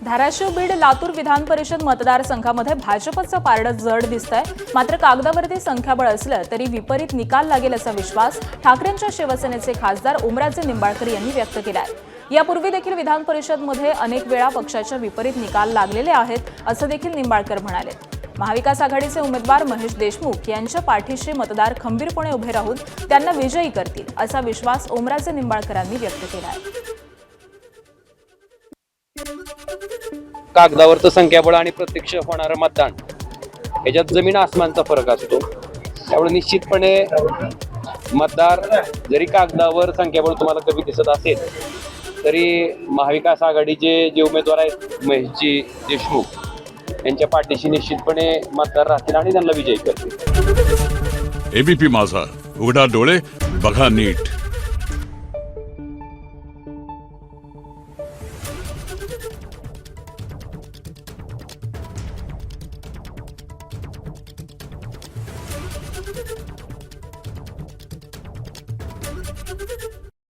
धाराशिव बीड लातूर विधान परिषद मतदारसंघामध्ये भाजपचं पारडं जड दिसतंय। मात्र कागदावरती संख्याबळ असलं तरी विपरीत निकाल लागेल असा विश्वास ठाकरेंच्या शिवसेनेचे खासदार ओमराजे निंबाळकर यांनी व्यक्त केलाय। यापूर्वी देखील विधान परिषदमध्ये अनेक वेळा पक्षाच्या विपरीत निकाल लागलेले आहेत असं देखील निंबाळकर म्हणाले। महाविकास आघाडीचे उमेदवार महेश देशमुख यांच्या पाठीशी मतदार खंबीरपणे उभे राहून त्यांना विजयी करतील असा विश्वास ओमराजे निंबाळकरांनी व्यक्त केला आहे। कागदावरचं संख्याबळ आणि प्रत्यक्ष होणारं मतदान याच्यात जमीन आसमानचा फरक असतो। त्यामुळे निश्चितपणे मतदार जरी कागदावर संख्याबळ तुम्हाला कमी दिसत असेल तरी महाविकास आघाडीचे जे उमेदवार आहेत महेशजी देशमुख यांच्या पाठीशी निश्चितपणे मतदार राहतील आणि त्यांना विजयी करतील। एबीपी माझा, उघडा डोळे बघा नीट।